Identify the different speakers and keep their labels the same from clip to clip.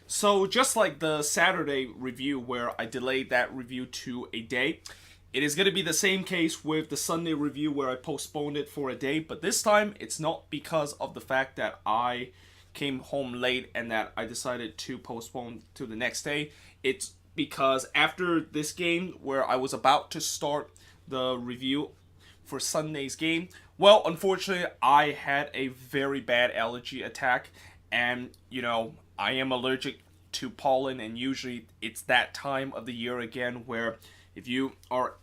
Speaker 1: So just like the Saturday review where I delayed that review to a day, it is going to be the same case with the Sunday review where I postponed it for a day, but this time it's not because of the fact that I came home late and that I decided to postpone to the next day. It's because after this game where I was about to start the review for Sunday's game, well, unfortunately, I had a very bad allergy attack, and I am allergic to pollen, and usually it's that time of the year again where if you are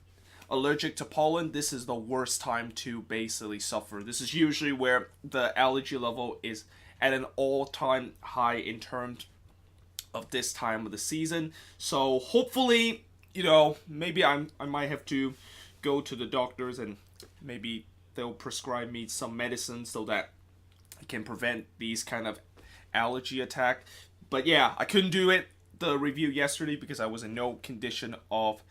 Speaker 1: allergic to pollen, this is the worst time to basically suffer. This is usually where the allergy level is at an all-time high in terms of this time of the season. So hopefully, maybe I might have to go to the doctors and maybe they'll prescribe me some medicine so that I can prevent these kind of allergy attack. But yeah, I couldn't do the review yesterday because I was in no condition of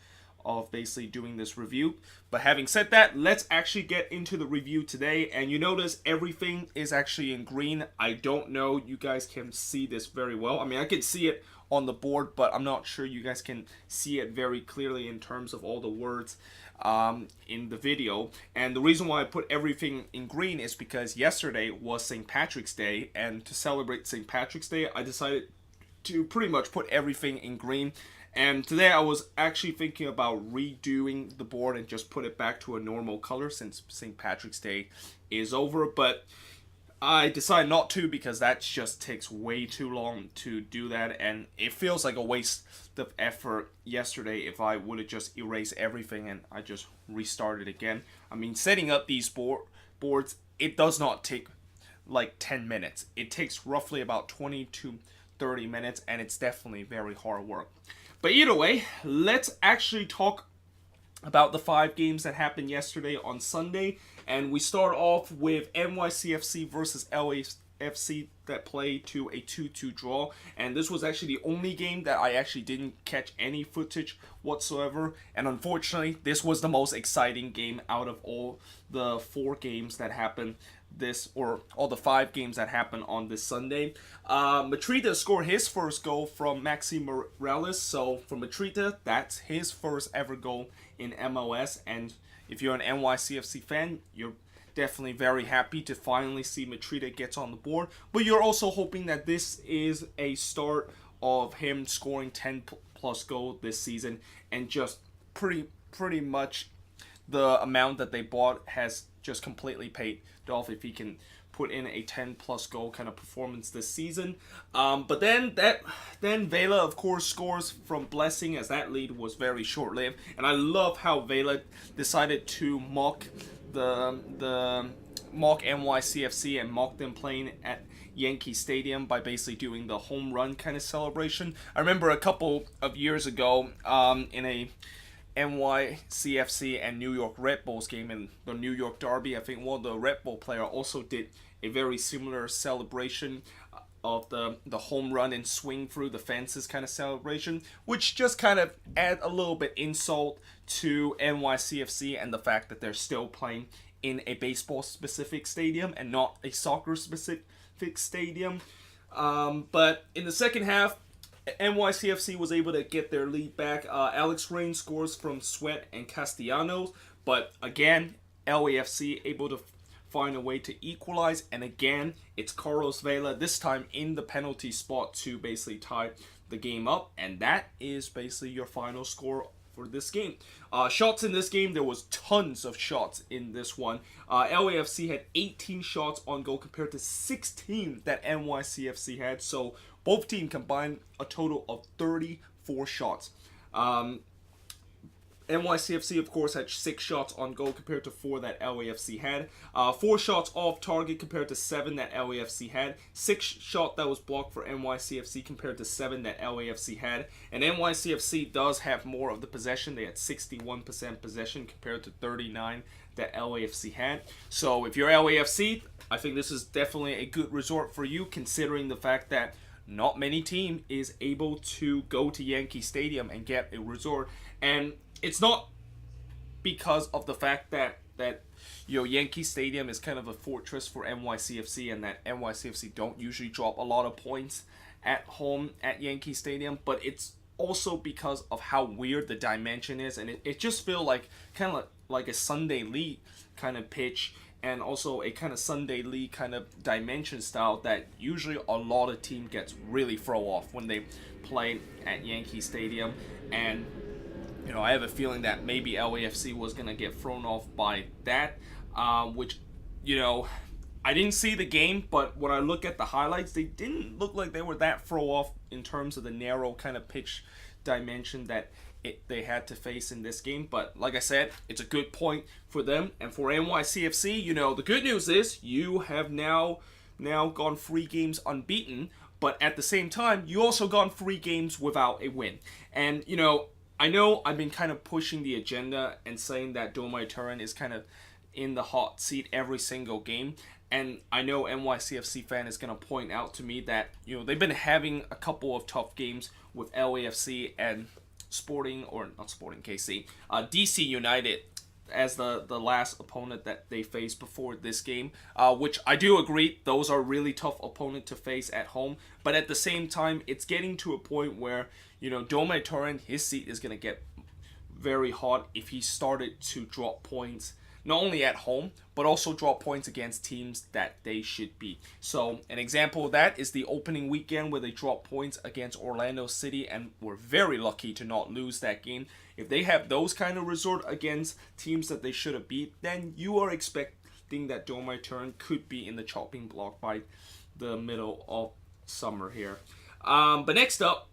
Speaker 1: basically doing this review. But having said that, let's actually get into the review today. And you notice everything is actually in green. I don't know you guys can see this very well. I mean, I can see it on the board, but I'm not sure you guys can see it very clearly in terms of all the words in the video. And the reason why I put everything in green is because yesterday was St. Patrick's Day, and to celebrate St. Patrick's Day, I decided to pretty much put everything in green. And today I was actually thinking about redoing the board and just put it back to a normal color since St. Patrick's Day is over, but I decided not to because that just takes way too long to do that, and it feels like a waste of effort yesterday if I would have just erased everything and I just restarted again. I mean, setting up these boards, it does not take like 10 minutes. It takes roughly about 20 to 30 minutes, and it's definitely very hard work. But either way, let's actually talk about the 5 games that happened yesterday on Sunday. And we start off with NYCFC versus LAFC that played to a 2-2 draw. And this was actually the only game that I actually didn't catch any footage whatsoever. And unfortunately, this was the most exciting game out of all the 4 games that happened all the 5 games that happened on this Sunday. Matrita scored his first goal from Maxi Morales. So for Matrita, that's his first ever goal in MLS. And if you're an NYCFC fan, you're definitely very happy to finally see Matrita gets on the board. But you're also hoping that this is a start of him scoring 10 plus goals this season, and just pretty much the amount that they bought has just completely paid off if he can put in a 10 plus goal kind of performance this season. But then Vela of course scores from Blessing, as that lead was very short lived. And I love how Vela decided to mock NYCFC and mock them playing at Yankee Stadium by basically doing the home run kind of celebration. I remember a couple of years ago in a NYCFC and New York Red Bulls game in the New York Derby, I think one of the Red Bull player also did a very similar celebration of the home run and swing through the fences kind of celebration, which just kind of add a little bit insult to NYCFC and the fact that they're still playing in a baseball specific stadium and not a soccer specific stadium. But in the second half, NYCFC was able to get their lead back. Alex Rain scores from Sweat and Castellanos, but again, LAFC able to find a way to equalize, and again, it's Carlos Vela, this time in the penalty spot, to basically tie the game up, and that is basically your final score for this game. Shots in this game, there was tons of shots in this one. LAFC had 18 shots on goal compared to 16 that NYCFC had, so both teams combined a total of 34 shots. NYCFC, of course, had 6 shots on goal compared to 4 that LAFC had. 4 shots off target compared to 7 that LAFC had. 6 shot that was blocked for NYCFC compared to 7 that LAFC had. And NYCFC does have more of the possession. They had 61% possession compared to 39 that LAFC had. So if you're LAFC, I think this is definitely a good resort for you, considering the fact that not many team is able to go to Yankee Stadium and get a resort. And it's not because of the fact that Yankee Stadium is kind of a fortress for NYCFC and that NYCFC don't usually drop a lot of points at home at Yankee Stadium, but it's also because of how weird the dimension is, and it just feels like kind of like a Sunday League kind of pitch, and also a kind of Sunday League kind of dimension style that usually a lot of team gets really throw off when they play at Yankee Stadium. And I have a feeling that maybe LAFC was gonna get thrown off by that, which I didn't see the game, but when I look at the highlights, they didn't look like they were that throw off in terms of the narrow kind of pitch dimension that they had to face in this game. But like I said, it's a good point for them. And for NYCFC, the good news is you have now gone 3 games unbeaten, but at the same time, you also gone 3 games without a win. And, I know I've been kind of pushing the agenda and saying that Domai Turin is kind of in the hot seat every single game. And I know NYCFC fan is going to point out to me that, they've been having a couple of tough games with LAFC and KC, DC United as the last opponent that they faced before this game, which I do agree, those are really tough opponent to face at home. But at the same time, it's getting to a point where, Domai Turin, his seat is going to get very hot if he started to drop points, not only at home, but also drop points against teams that they should beat. So an example of that is the opening weekend where they dropped points against Orlando City and were very lucky to not lose that game. If they have those kind of resort against teams that they should have beat, then you are expecting that Domai Turin could be in the chopping block by the middle of summer here. But next up,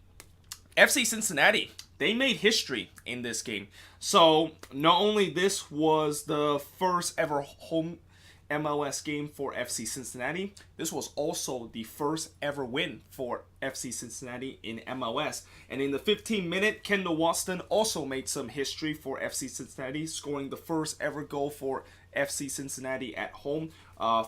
Speaker 1: FC Cincinnati. They made history in this game. So not only this was the first ever home MLS game for FC Cincinnati, this was also the first ever win for FC Cincinnati in MLS. And in the 15th minute, Kendall Waston also made some history for FC Cincinnati, scoring the first ever goal for FC Cincinnati at home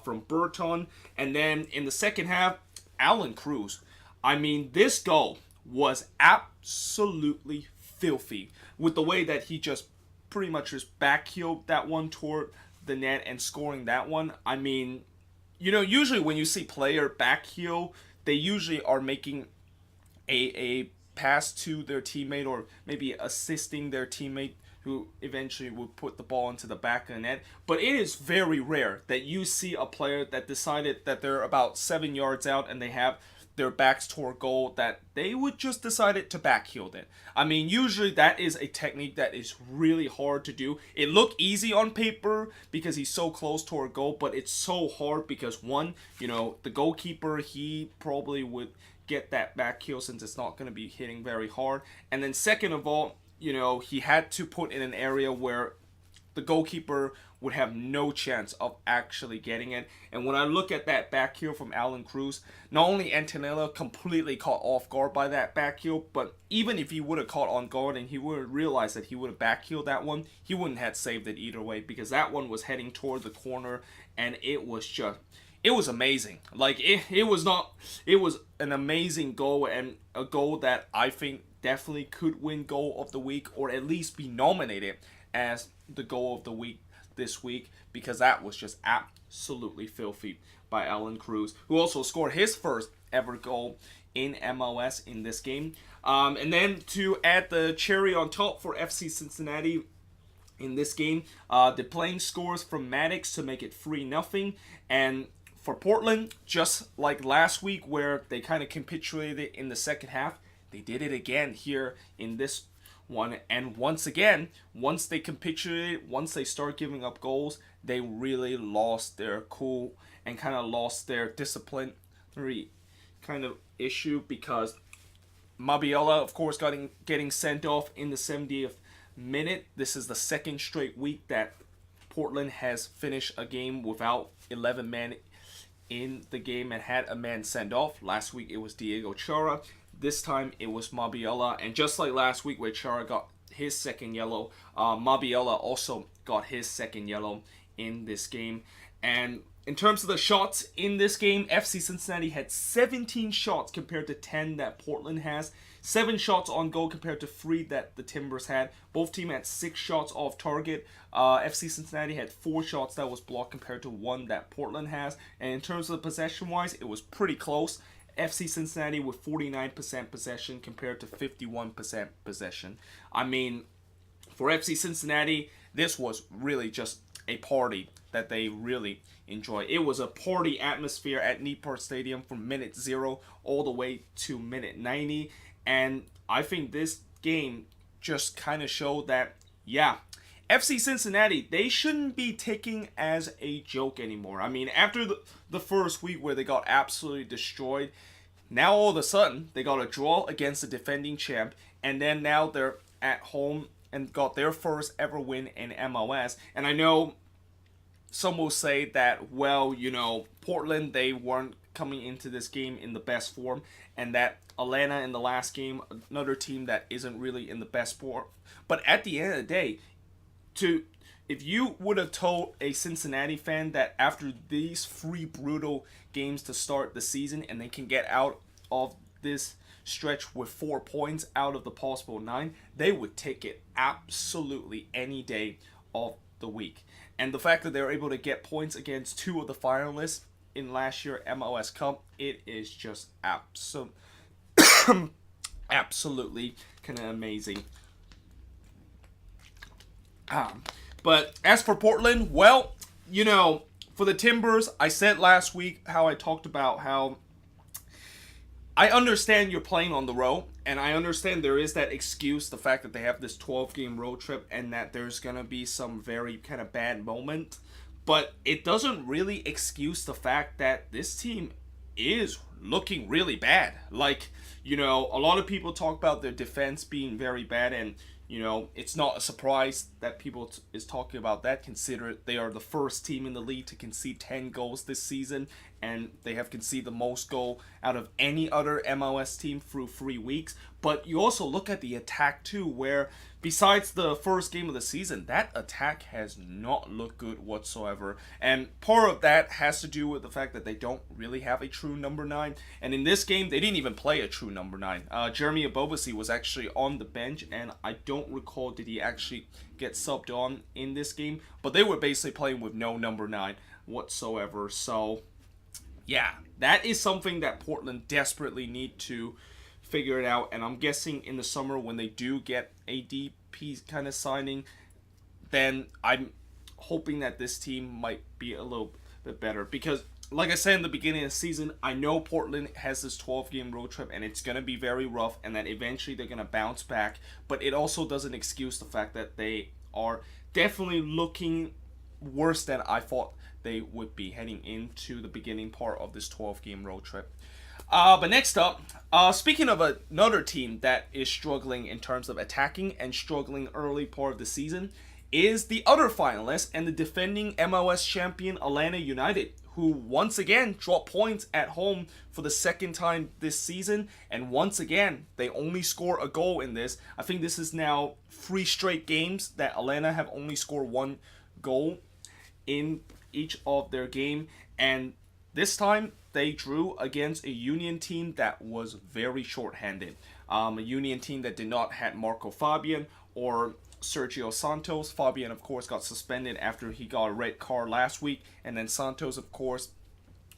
Speaker 1: from Burton. And then in the second half, Alan Cruz. I mean, this goal was absolutely filthy with the way that he just pretty much just backheeled that one toward the net and scoring that one. I mean, usually when you see player backheel, they usually are making a pass to their teammate or maybe assisting their teammate who eventually would put the ball into the back of the net. But it is very rare that you see a player that decided that they're about 7 yards out and they have their backs toward goal that they would just decided to backheel it. I mean, usually that is a technique that is really hard to do. It looked easy on paper because he's so close toward goal, but it's so hard because one, the goalkeeper, he probably would get that backheel since it's not going to be hitting very hard. And then second of all, he had to put in an area where the goalkeeper would have no chance of actually getting it. And when I look at that back heel from Alan Cruz, not only Antonella completely caught off guard by that back heel, but even if he would have caught on guard and he would have realized that he would have back heeled that one, he wouldn't have saved it either way because that one was heading toward the corner and it was amazing. Like it was an amazing goal and a goal that I think definitely could win goal of the week or at least be nominated as the goal of the week this week because that was just absolutely filthy by Alan Cruz, who also scored his first ever goal in MLS in this game. And then to add the cherry on top for FC Cincinnati in this game, the playing scores from Maddox to make it 3-0. And for Portland, just like last week where they kind of capitulated in the second half, they did it again here in this one. And once again, once they capitulated, once they start giving up goals, they really lost their cool and kind of lost their disciplinary kind of issue because Mabiella, of course, getting sent off in the 70th minute. This is the second straight week that Portland has finished a game without 11 men in the game and had a man sent off. Last week it was Diego Chara. This time it was Mabiella, and just like last week where Chara got his second yellow, Mabiella also got his second yellow in this game. And in terms of the shots in this game, FC Cincinnati had 17 shots compared to 10 that Portland has. 7 shots on goal compared to 3 that the Timbers had. Both teams had 6 shots off target. FC Cincinnati had 4 shots that was blocked compared to 1 that Portland has. And in terms of possession-wise, it was pretty close. FC Cincinnati with 49% possession compared to 51% possession. I mean, for FC Cincinnati, this was really just a party that they really enjoy. It was a party atmosphere at Nippert Stadium from minute 0 all the way to minute 90. And I think this game just kind of showed that, yeah, FC Cincinnati, they shouldn't be taken as a joke anymore. I mean, after the first week where they got absolutely destroyed, now all of a sudden they got a draw against the defending champ, and then now they're at home and got their first ever win in MLS. And I know some will say that, well, you know, Portland, they weren't coming into this game in the best form, and that Atlanta in the last game, another team that isn't really in the best form. But at the end of the day, if you would have told a Cincinnati fan that after these 3 brutal games to start the season and they can get out of this stretch with 4 points out of the possible 9, they would take it absolutely any day of the week. And the fact that they're able to get points against 2 of the finalists in last year's MLS Cup, it is just absolutely kind of amazing. But as for Portland, well, you know, for the Timbers, I said last week how I talked about how I understand you're playing on the road, and I understand there is that excuse, the fact that they have this 12-game road trip and that there's going to be some very kind of bad moment, but it doesn't really excuse the fact that this team is looking really bad. Like, you know, a lot of people talk about their defense being very bad, and you know, it's not a surprise that people is talking about that, consider they are the first team in the league to concede 10 goals this season, and they have conceded the most goal out of any other MLS team through 3 weeks. But you also look at the attack too, where besides the first game of the season, that attack has not looked good whatsoever. And part of that has to do with the fact that they don't really have a true number 9. And in this game, they didn't even play a true number 9. Jeremy Abobasi was actually on the bench, and I don't recall did he actually get subbed on in this game. But they were basically playing with no number 9 whatsoever. So, yeah, that is something that Portland desperately need to figure it out. And I'm guessing in the summer when they do get a DP kind of signing, then I'm hoping that this team might be a little bit better. Because, like I said in the beginning of the season, I know Portland has this 12-game road trip and it's going to be very rough and that eventually they're going to bounce back. But it also doesn't excuse the fact that they are definitely looking worse than I thought they would be heading into the beginning part of this 12-game road trip. But next up, speaking of another team that is struggling in terms of attacking and struggling early part of the season, is the other finalist and the defending MLS champion Atlanta United, who once again dropped points at home for the second time this season, and once again they only score a goal in this. I think this is now 3 straight games that Atlanta have only scored 1 goal in each of their game, and this time they drew against a Union team that was very short-handed. A Union team that did not have Marco Fabian or Sergio Santos. Fabian, of course, got suspended after he got a red card last week, and then Santos, of course,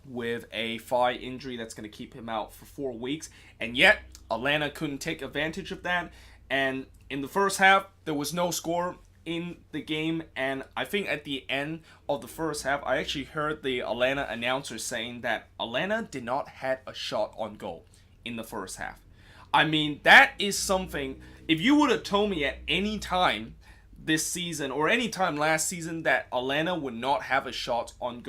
Speaker 1: with a thigh injury that's going to keep him out for 4 weeks. And yet, Atlanta couldn't take advantage of that, and in the first half, there was no score in the game, and I think at the end of the first half, I actually heard the Atlanta announcer saying that Atlanta did not have a shot on goal in the first half. I mean, that is something, if you would have told me at any time this season or any time last season that Atlanta would not have a shot on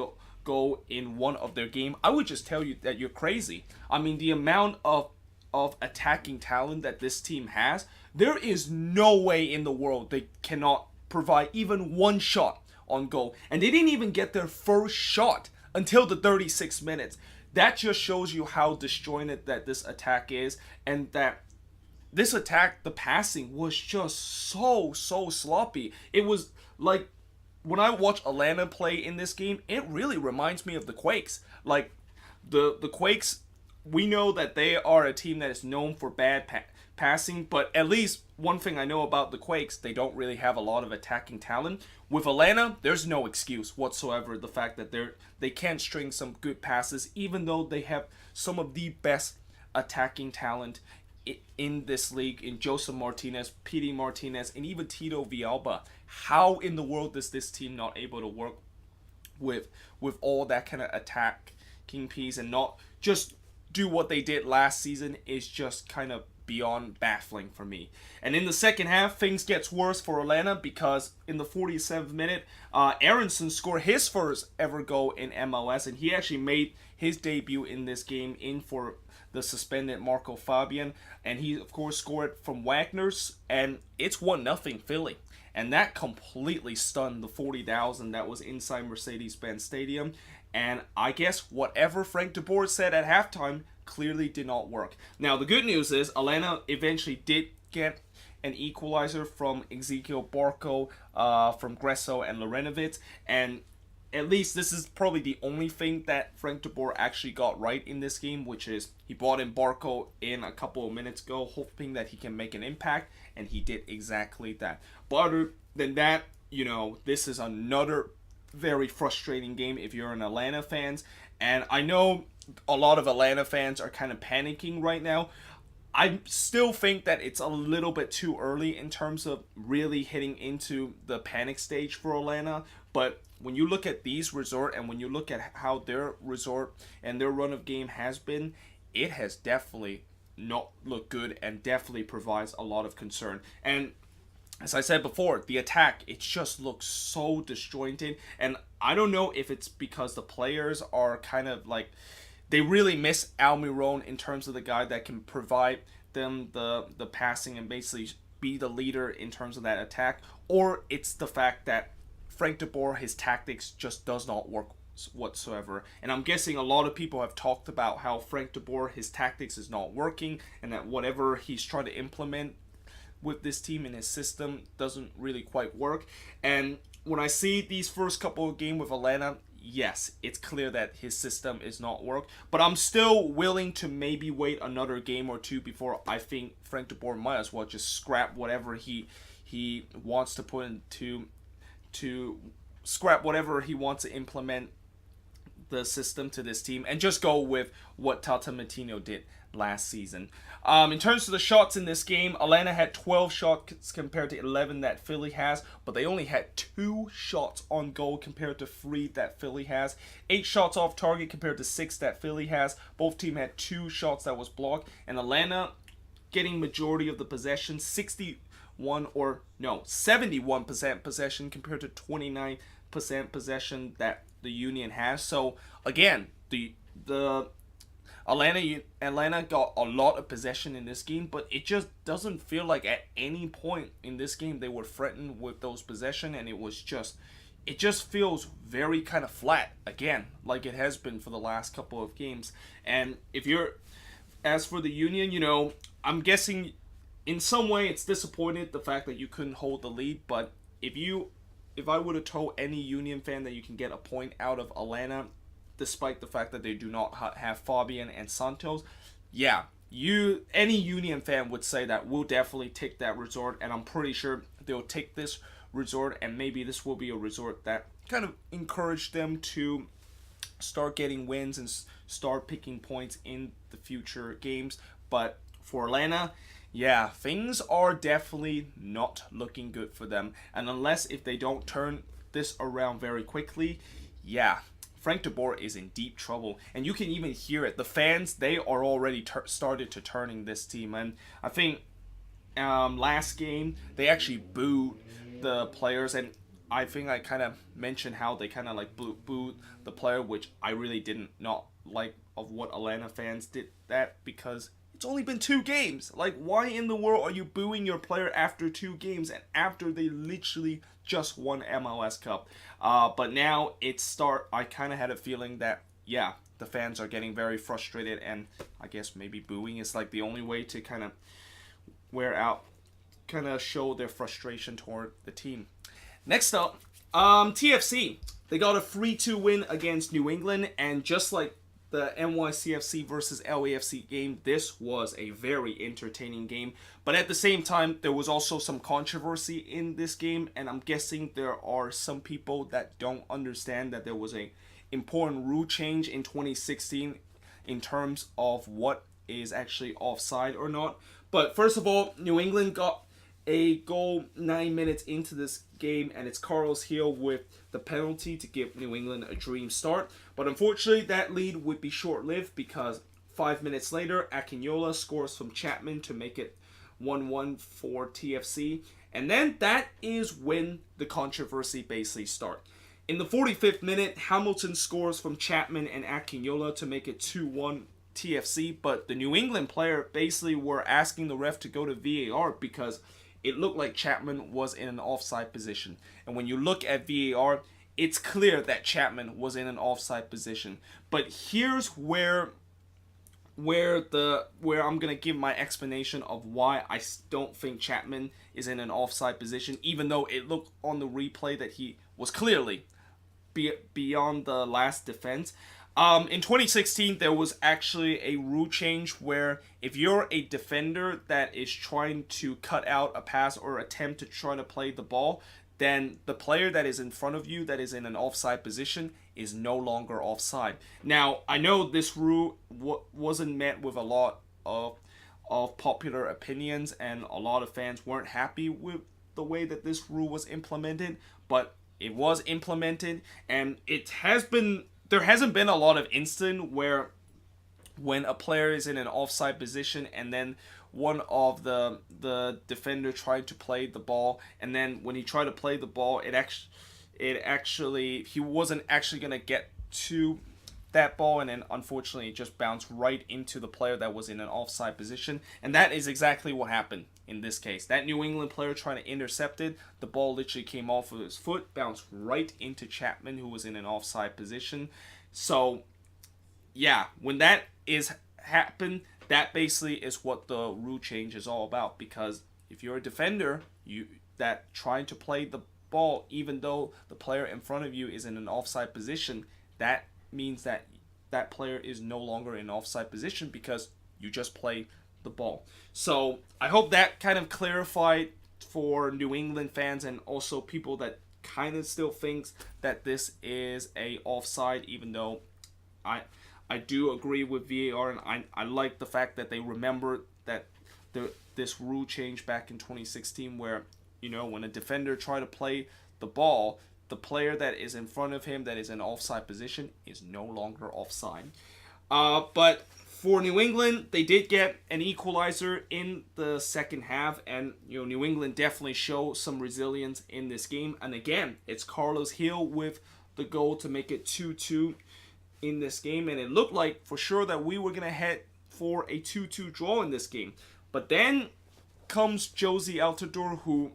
Speaker 1: goal in one of their game, I would just tell you that you're crazy. I mean, the amount of attacking talent that this team has, there is no way in the world they cannot provide even 1 shot on goal. And they didn't even get their first shot until the 36 minutes. That just shows you how disjointed that this attack is, and that this attack, the passing was just so sloppy. It was like, when I watch Atlanta play in this game, it really reminds me of the Quakes. Like, the Quakes we know that they are a team that is known for bad passing, but at least one thing I know about the Quakes, they don't really have a lot of attacking talent. With Atlanta, there's no excuse whatsoever. The fact that they can't string some good passes, even though they have some of the best attacking talent in this league, in Joseph Martinez, Pity Martinez, and even Tito Villalba. How in the world is this team not able to work with all that kind of attacking piece and not just do what they did last season is just kind of beyond baffling for me. And in the second half, things gets worse for Atlanta because in the 47th minute, Aronson scored his first ever goal in MLS, and he actually made his debut in this game in for the suspended Marco Fabian, and he of course scored from Wagner's, and it's 1-0 Philly. And that completely stunned the 40,000 that was inside Mercedes-Benz Stadium. And I guess whatever Frank de Boer said at halftime clearly did not work. Now, the good news is Atlanta eventually did get an equalizer from Ezekiel Barco, from Gresso and Lorenovitz. And at least this is probably the only thing that Frank de Boer actually got right in this game, which is he brought in Barco in a couple of minutes ago, hoping that he can make an impact, and he did exactly that. But other than that, this is another very frustrating game if you're an Atlanta fans, and I know a lot of Atlanta fans are kind of panicking right now. I still think that it's a little bit too early in terms of really hitting into the panic stage for Atlanta, but when you look at these resort and when you look at how their resort and their run of game has been, it has definitely not looked good and definitely provides a lot of concern. And as I said before, the attack, it just looks so disjointed. And I don't know if it's because the players are kind of like, they really miss Almiron in terms of the guy that can provide them the passing and basically be the leader in terms of that attack. Or it's the fact that Frank de Boer, his tactics just does not work whatsoever. And I'm guessing a lot of people have talked about how Frank de Boer, his tactics is not working, and that whatever he's trying to implement with this team and his system doesn't really quite work. And when I see these first couple of games with Atlanta, yes, it's clear that his system is not work. But I'm still willing to maybe wait another game or two before I think Frank de Boer might as well just scrap whatever he wants to put into to scrap whatever he wants to implement the system to this team and just go with what Tata Martino did last season. In terms of the shots in this game, Atlanta had 12 shots compared to 11 that Philly has, but they only had 2 shots on goal compared to 3 that Philly has. 8 shots off target compared to 6 that Philly has. Both teams had 2 shots that was blocked, and Atlanta getting majority of the possession, 71% possession compared to 29% possession that the Union has. So again, the Atlanta got a lot of possession in this game, but it just doesn't feel like at any point in this game they were threatened with those possession, and it just feels very kind of flat again, like it has been for the last couple of games. And as for the Union, I'm guessing in some way it's disappointed the fact that you couldn't hold the lead, but if I would have told any Union fan that you can get a point out of Atlanta, despite the fact that they do not have Fabian and Santos, yeah, any Union fan would say that we'll definitely take that resort, and I'm pretty sure they'll take this resort, and maybe this will be a resort that kind of encourage them to start getting wins and start picking points in the future games. But for Atlanta, yeah, things are definitely not looking good for them. And if they don't turn this around very quickly, yeah, Frank de Boer is in deep trouble. And you can even hear it. The fans, they are already started to turning this team. And I think last game, they actually booed the players. And I think I kind of mentioned how they kind of like booed the player, which I really didn't not like of what Atlanta fans did that, because it's only been 2 games. Like, why in the world are you booing your player after 2 games and after they literally just won MLS Cup? But now I kind of had a feeling that, yeah, the fans are getting very frustrated, and I guess maybe booing is like the only way to kind of show their frustration toward the team. Next up, TFC. They got a 3-2 win against New England, and just like the NYCFC versus LAFC game, this was a very entertaining game. But at the same time, there was also some controversy in this game, and I'm guessing there are some people that don't understand that there was a important rule change in 2016 in terms of what is actually offside or not. But first of all, New England got a goal 9 minutes into this game, and it's Carlos Hill with the penalty to give New England a dream start. But unfortunately, that lead would be short-lived because 5 minutes later, Akinola scores from Chapman to make it 1-1 for TFC. And then that is when the controversy basically starts. In the 45th minute, Hamilton scores from Chapman and Akinola to make it 2-1 TFC, but the New England player basically were asking the ref to go to VAR because it looked like Chapman was in an offside position. And when you look at VAR, it's clear that Chapman was in an offside position. But here's where I'm gonna give my explanation of why I don't think Chapman is in an offside position, even though it looked on the replay that he was clearly beyond the last defense. In 2016, there was actually a rule change where if you're a defender that is trying to cut out a pass or attempt to try to play the ball, then the player that is in front of you that is in an offside position is no longer offside. Now, I know this rule wasn't met with a lot of popular opinions, and a lot of fans weren't happy with the way that this rule was implemented, but it was implemented, and there hasn't been a lot of incident where when a player is in an offside position and then one of the defender tried to play the ball, and then when he tried to play the ball, he wasn't actually gonna get to that ball, and then unfortunately it just bounced right into the player that was in an offside position. And that is exactly what happened in this case. That New England player trying to intercept it, the ball literally came off of his foot, bounced right into Chapman, who was in an offside position. So yeah, when that is happened, that basically is what the rule change is all about. Because if you're a defender, that trying to play the ball, even though the player in front of you is in an offside position, that means that that player is no longer in an offside position because you just play the ball. So I hope that kind of clarified for New England fans and also people that kind of still thinks that this is a offside, even though I do agree with VAR, and I like the fact that they remember that this rule change back in 2016 where, when a defender tried to play the ball, the player that is in front of him that is in offside position is no longer offside. But for New England, they did get an equalizer in the second half, and New England definitely show some resilience in this game. And again, it's Carlos Hill with the goal to make it 2-2 in this game, and it looked like for sure that we were gonna head for a 2-2 draw in this game. But then comes Josie Altidore, who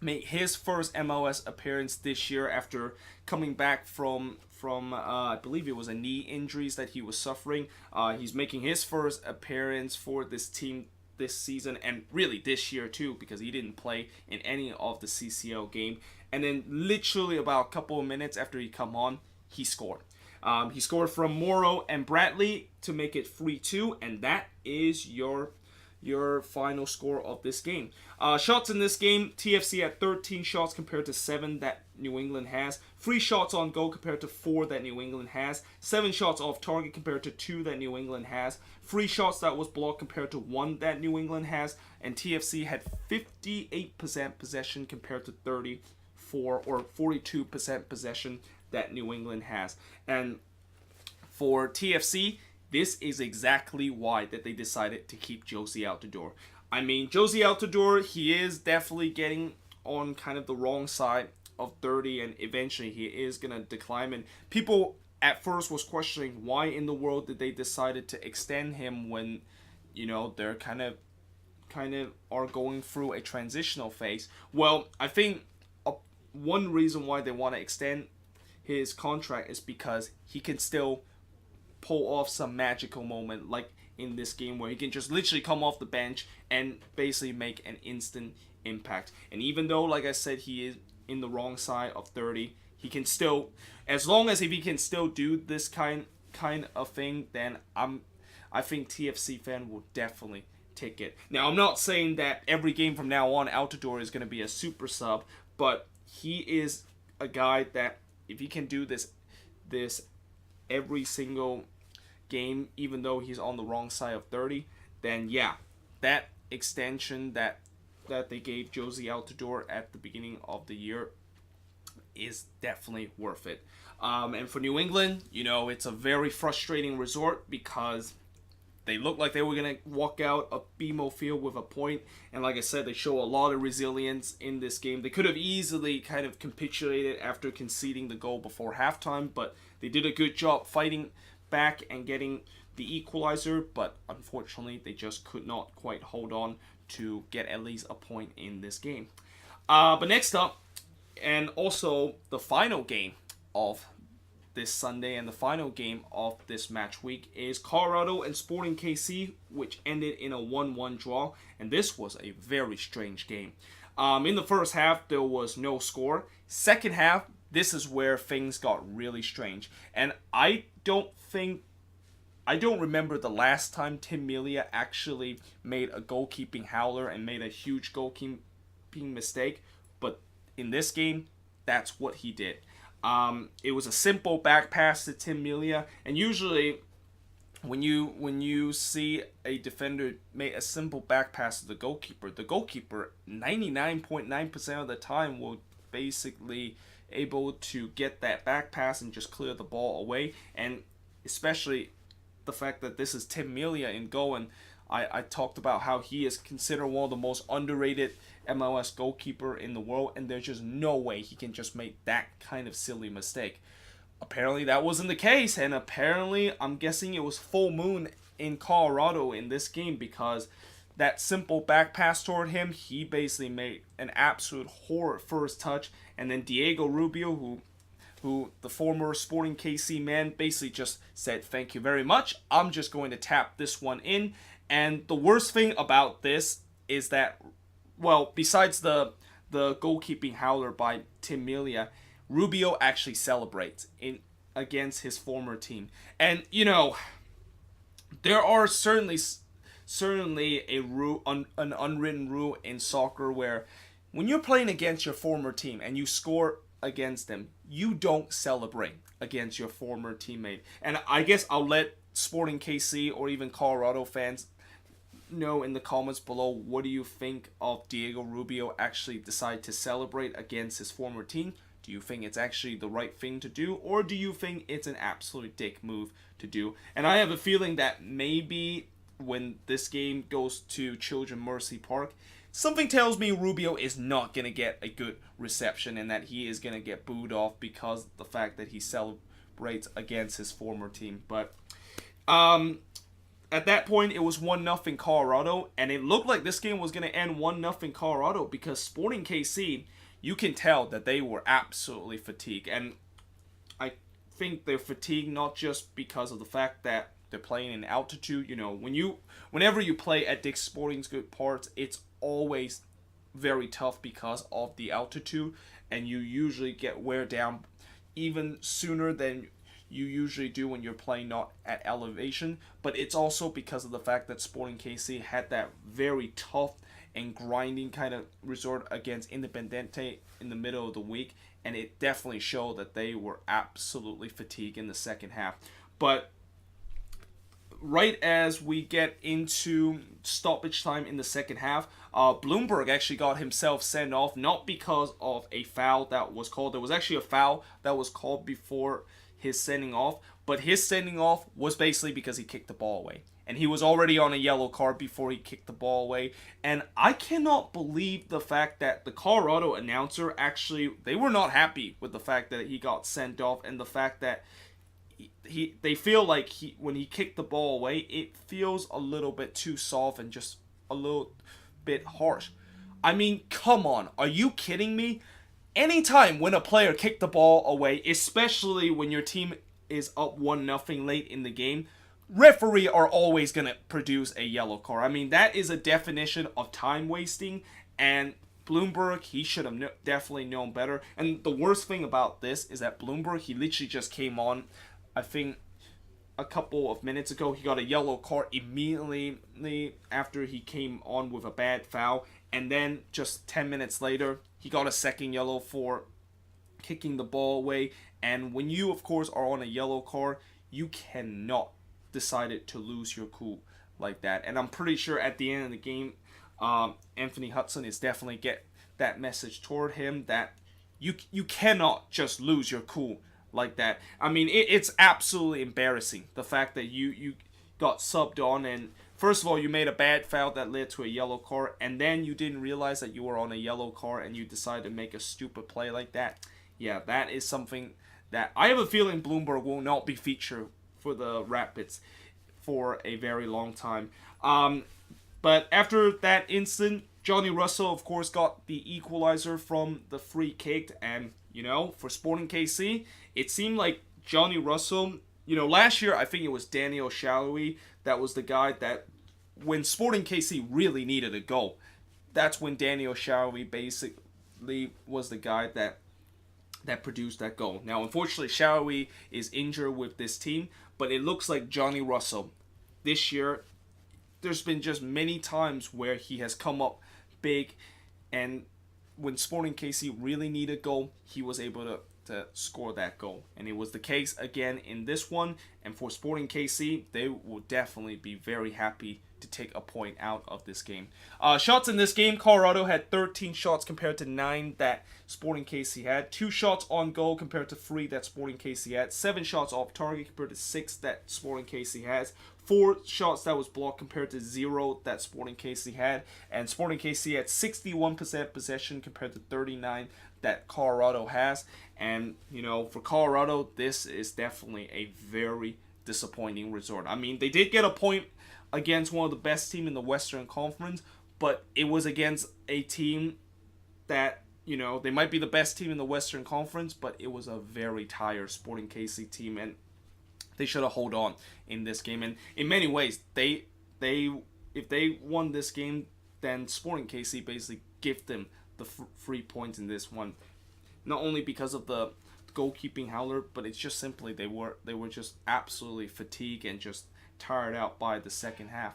Speaker 1: made his first MLS appearance this year after coming back from I believe it was a knee injuries that he was suffering. He's making his first appearance for this team this season, and really this year too, because he didn't play in any of the CCL game. And then literally about a couple of minutes after he come on, he scored. He scored from Morrow and Bradley to make it 3-2, and that is your final score of this game. Shots in this game, TFC had 13 shots compared to 7 that New England has. 3 shots on goal compared to 4 that New England has. 7 shots off target compared to 2 that New England has. 3 shots that was blocked compared to 1 that New England has. And TFC had 58% possession compared to 34 or 42% possession that New England has. And for TFC, this is exactly why that they decided to keep Josie Altidore. I mean, Josie Altidore, he is definitely getting on kind of the wrong side of 30, and eventually he is going to decline. And people at first was questioning why in the world did they decided to extend him when, they're kind of are going through a transitional phase. Well, I think one reason why they want to extend his contract is because he can still pull off some magical moment like in this game where he can just literally come off the bench and basically make an instant impact. And even though, like I said, he is in the wrong side of 30, he can still, as long as if he can still do this kind kind of thing, then I think TFC fan will definitely take it. Now, I'm not saying that every game from now on, Altidore is going to be a super sub, but he is a guy that if he can do this every single game, even though he's on the wrong side of 30, then yeah, that extension that they gave Josie Altidore at the beginning of the year is definitely worth it. And for New England, it's a very frustrating resort because they looked like they were going to walk out of BMO Field with a point. And like I said, they show a lot of resilience in this game. They could have easily kind of capitulated after conceding the goal before halftime, but they did a good job fighting back and getting the equalizer. But unfortunately, they just could not quite hold on to get at least a point in this game. But next up, and also the final game of this Sunday and the final game of this match week is Colorado and Sporting KC, which ended in a 1-1 draw, and this was a very strange game. In the first half, there was no score. Second half, this is where things got really strange, and I don't remember the last time Tim Melia actually made a goalkeeping howler and made a huge goalkeeping mistake, but in this game, that's what he did. It was a simple back pass to Tim Melia, and usually when you see a defender make a simple back pass to the goalkeeper 99.9% of the time will basically able to get that back pass and just clear the ball away, and especially the fact that this is Tim Melia in goal, and I talked about how he is considered one of the most underrated MLS goalkeeper in the world, and there's just no way he can just make that kind of silly mistake. Apparently that wasn't the case, and apparently I'm guessing it was full moon in Colorado in this game, because that simple back pass toward him, he basically made an absolute horror first touch, and then Diego Rubio, who the former Sporting KC man, basically just said, "Thank you very much, I'm just going to tap this one in." And the worst thing about this is that, well, besides the goalkeeping howler by Tim Melia, Rubio actually celebrates against his former team. And, there are certainly an unwritten rule in soccer where when you're playing against your former team and you score against them, you don't celebrate against your former teammate. And I guess I'll let Sporting KC or even Colorado fans know in the comments below, what do you think of Diego Rubio actually decide to celebrate against his former team? Do you think it's actually the right thing to do, or do you think it's an absolute dick move to do? And I have a feeling that maybe when this game goes to Children Mercy Park, something tells me Rubio is not going to get a good reception and that he is going to get booed off because of the fact that he celebrates against his former team. But at that point, it was 1-0 Colorado, and it looked like this game was going to end 1-0 Colorado because Sporting KC, you can tell that they were absolutely fatigued. And I think they're fatigued not just because of the fact that they're playing in altitude. Whenever you play at Dick's Sporting's Good Parts, it's always very tough because of the altitude, and you usually get wear down even sooner than you usually do when you're playing not at elevation. But it's also because of the fact that Sporting KC had that very tough and grinding kind of resort against Independiente in the middle of the week, and it definitely showed that they were absolutely fatigued in the second half. But right as we get into stoppage time in the second half, Bloomberg actually got himself sent off, not because of a foul that was called. There was actually a foul that was called before his sending off, but his sending off was basically because he kicked the ball away. And he was already on a yellow card before he kicked the ball away. And I cannot believe the fact that the Colorado announcer actually, they were not happy with the fact that he got sent off, and the fact that they feel like when he kicked the ball away, it feels a little bit too soft and just a little bit harsh. I mean, come on, are you kidding me? Anytime when a player kicked the ball away, especially when your team is up 1-0 late in the game, referee are always going to produce a yellow card. I mean, that is a definition of time wasting, and Bloomberg, he should have definitely known better. And the worst thing about this is that Bloomberg, he literally just came on, I think, a couple of minutes ago, he got a yellow card immediately after he came on with a bad foul. And then just 10 minutes later, he got a second yellow for kicking the ball away. And when you, of course, are on a yellow card, you cannot decide to lose your cool like that. And I'm pretty sure at the end of the game, Anthony Hudson is definitely get that message toward him that you cannot just lose your cool like that. I mean, it's absolutely embarrassing, the fact that you got subbed on, and first of all, you made a bad foul that led to a yellow card, and then you didn't realize that you were on a yellow card and you decided to make a stupid play like that. Yeah, that is something that I have a feeling Bloomberg will not be featured for the Rapids for a very long time. But after that incident, Johnny Russell, of course, got the equalizer from the free kick. And, for Sporting KC, it seemed like Johnny Russell, last year, I think it was Daniel Shalhoub that was the guy that, when Sporting KC really needed a goal, that's when Daniel Shalhoub basically was the guy that produced that goal. Now, unfortunately, Shalhoub is injured with this team, but it looks like Johnny Russell this year, there's been just many times where he has come up big, and when Sporting KC really needed a goal, he was able to score that goal. And it was the case again in this one, and for Sporting KC, they will definitely be very happy to take a point out of this game. Shots in this game, Colorado had 13 shots compared to 9 that Sporting KC had. 2 shots on goal compared to 3 that Sporting KC had. 7 shots off target compared to 6 that Sporting KC has. 4 shots that was blocked compared to 0 that Sporting KC had. And Sporting KC had 61% possession compared to 39 that Colorado has. And, for Colorado, this is definitely a very disappointing result. I mean, they did get a point against one of the best teams in the Western Conference, but it was against a team that, they might be the best team in the Western Conference, but it was a very tired Sporting KC team, and they should have held on in this game. And in many ways, if they won this game, then Sporting KC basically give them the 3 points in this one. Not only because of the goalkeeping howler, but it's just simply they were just absolutely fatigued and just tired out by the second half.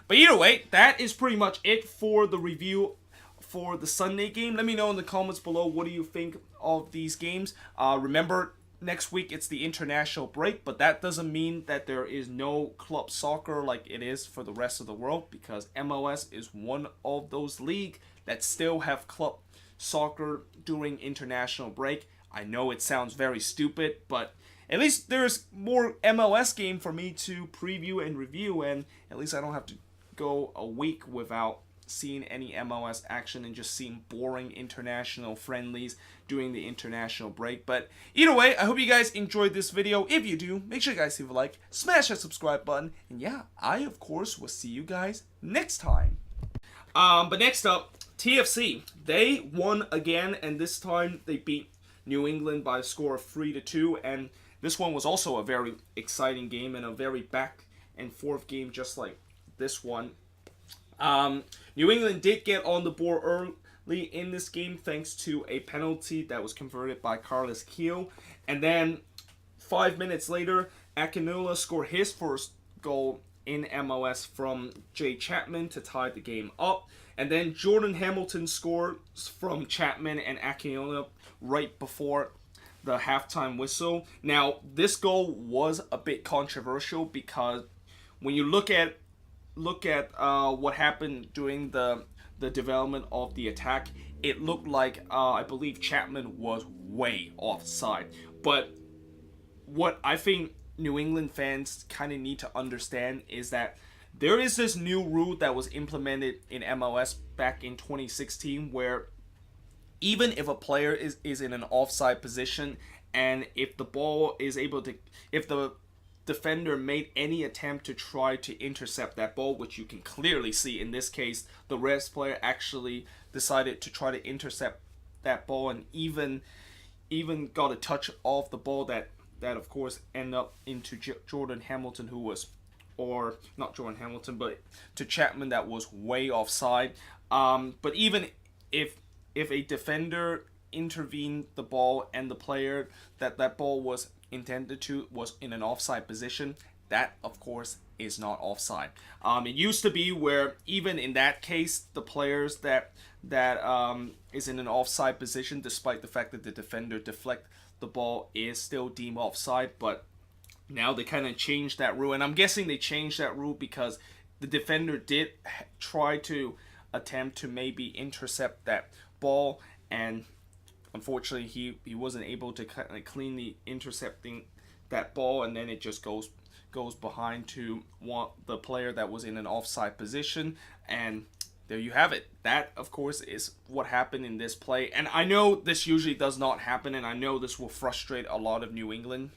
Speaker 1: But either way, that is pretty much it for the review for the Sunday game. Let me know in the comments below, what do you think of these games? Remember, next week it's the international break, but that doesn't mean that there is no club soccer like it is for the rest of the world, because MLS is one of those leagues that still have club soccer during international break. I know it sounds very stupid, but at least there's more MLS game for me to preview and review, and at least I don't have to go a week without seeing any MLS action and just seeing boring international friendlies during the international break. But either way, I hope you guys enjoyed this video. If you do, make sure you guys leave a like, smash that subscribe button, and yeah, I of course will see you guys next time. But next up, TFC, they won again, and this time they beat New England by a score of 3-2, and this one was also a very exciting game and a very back and forth game, just like this one. New England did get on the board early in this game thanks to a penalty that was converted by Carlos Keo. And then 5 minutes later, Akinola scored his first goal in MLS from Jay Chapman to tie the game up. And then Jordan Hamilton scored from Chapman and Akinola right before the halftime whistle. Now, this goal was a bit controversial because when you look at what happened during the development of the attack, it looked like I believe Chapman was way offside. But what I think New England fans kind of need to understand is that there is this new rule that was implemented in MLS back in 2016 where even if a player is in an offside position, and if the ball is able to, if the defender made any attempt to try to intercept that ball, which you can clearly see in this case, the Reds player actually decided to try to intercept that ball and even got a touch off the ball that of course ended up into Jordan Hamilton, who was, or not Jordan Hamilton, but to Chapman, that was way offside. But even if a defender intervened the ball and the player that ball was intended to was in an offside position, that of course is not offside. It used to be where even in that case, the players that is in an offside position, despite the fact that the defender deflect the ball, is still deemed offside. But now they kind of changed that rule, and I'm guessing they changed that rule because the defender did try to attempt to maybe intercept that ball, and unfortunately he wasn't able to kind of cleanly intercepting that ball, and then it just goes behind to the player that was in an offside position, and there you have it. That, of course, is what happened in this play. And I know this usually does not happen, and I know this will frustrate a lot of New England